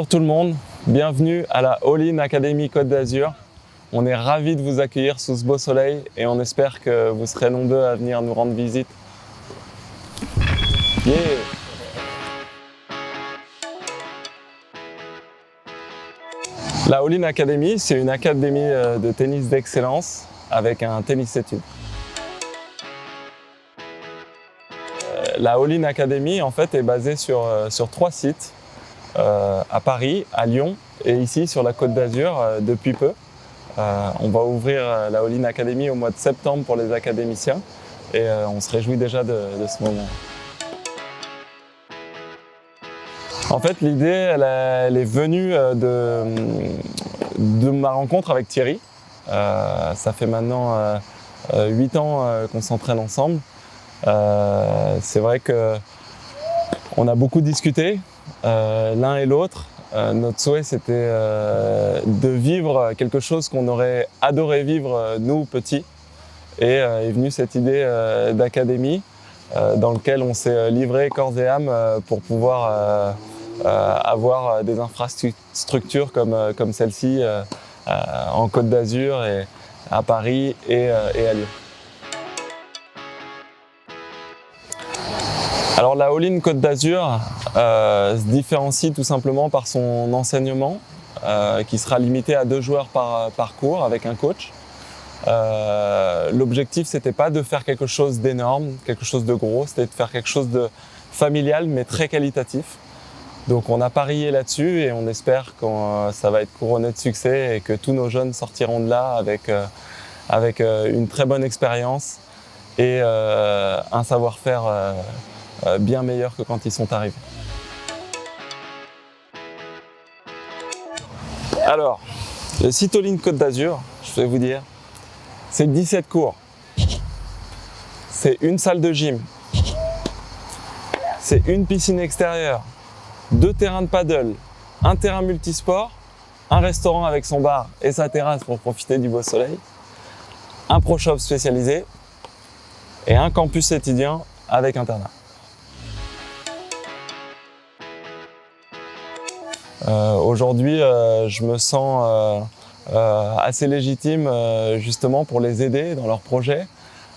Bonjour tout le monde, bienvenue à la All-in Academy Côte d'Azur. On est ravis de vous accueillir sous ce beau soleil et on espère que vous serez nombreux à venir nous rendre visite. Yeah. La All-in Academy, c'est une académie de tennis d'excellence avec un tennis études. La All-in Academy en fait est basée sur 3 sites, à Paris, à Lyon et ici sur la Côte d'Azur depuis peu. On va ouvrir la All-in Academy au mois de septembre pour les académiciens et on se réjouit déjà de ce moment. En fait, l'idée elle est venue de ma rencontre avec Thierry. Ça fait maintenant 8 ans qu'on s'entraîne ensemble. C'est vrai qu'on a beaucoup discuté, l'un et l'autre. Notre souhait c'était de vivre quelque chose qu'on aurait adoré vivre nous petits. Et est venue cette idée d'académie dans laquelle on s'est livré corps et âme pour pouvoir avoir des infrastructures comme celle-ci en Côte d'Azur et à Paris et à Lyon. Alors la All-in Côte d'Azur se différencie tout simplement par son enseignement qui sera limité à 2 joueurs par cours avec un coach. L'objectif c'était pas de faire quelque chose d'énorme, quelque chose de gros, c'était de faire quelque chose de familial mais très qualitatif. Donc on a parié là-dessus et on espère que ça va être couronné de succès et que tous nos jeunes sortiront de là avec une très bonne expérience et un savoir-faire bien meilleur que quand ils sont arrivés. Alors, le site All-in Côte d'Azur, je vais vous dire, c'est 17 cours, c'est une salle de gym, c'est une piscine extérieure, 2 terrains de paddle, un terrain multisport, un restaurant avec son bar et sa terrasse pour profiter du beau soleil, un pro shop spécialisé et un campus étudiant avec internat. Aujourd'hui, je me sens assez légitime justement pour les aider dans leurs projets.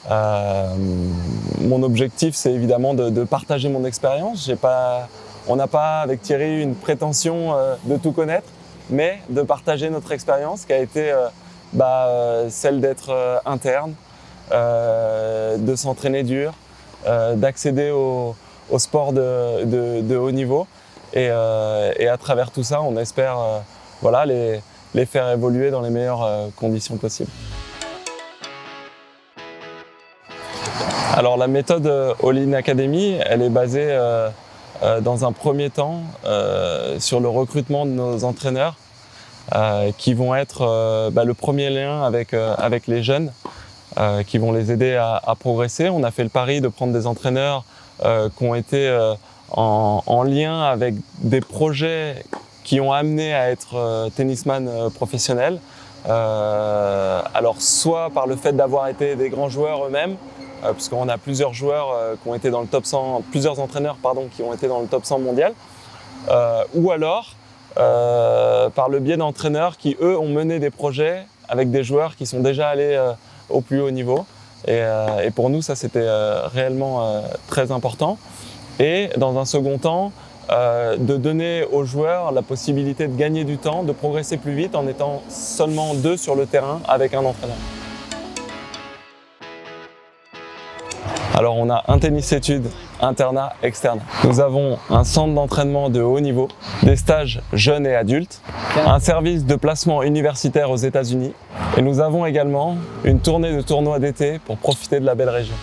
Mon objectif, c'est évidemment de partager mon expérience. On n'a pas avec Thierry une prétention de tout connaître, mais de partager notre expérience qui a été celle d'être interne, de s'entraîner dur, d'accéder au sport de haut niveau. Et à travers tout ça, on espère les faire évoluer dans les meilleures conditions possibles. Alors la méthode All-in Academy, elle est basée dans un premier temps sur le recrutement de nos entraîneurs qui vont être le premier lien avec les jeunes qui vont les aider à progresser. On a fait le pari de prendre des entraîneurs qui ont été en lien avec des projets qui ont amené à être tennisman professionnel. Alors soit par le fait d'avoir été des grands joueurs eux-mêmes, puisqu'on a plusieurs joueurs qui ont été dans le top 100, plusieurs entraîneurs qui ont été dans le top 100 mondial, ou alors par le biais d'entraîneurs qui eux ont mené des projets avec des joueurs qui sont déjà allés au plus haut niveau. Et pour nous ça c'était réellement très important. Et dans un second temps, de donner aux joueurs la possibilité de gagner du temps, de progresser plus vite en étant seulement 2 sur le terrain avec un entraîneur. Alors on a un tennis études, internat, externe. Nous avons un centre d'entraînement de haut niveau, des stages jeunes et adultes, un service de placement universitaire aux États-Unis et nous avons également une tournée de tournois d'été pour profiter de la belle région.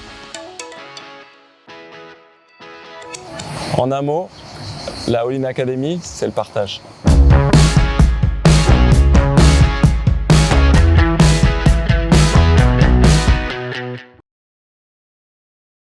En un mot, la All-in Academy, c'est le partage.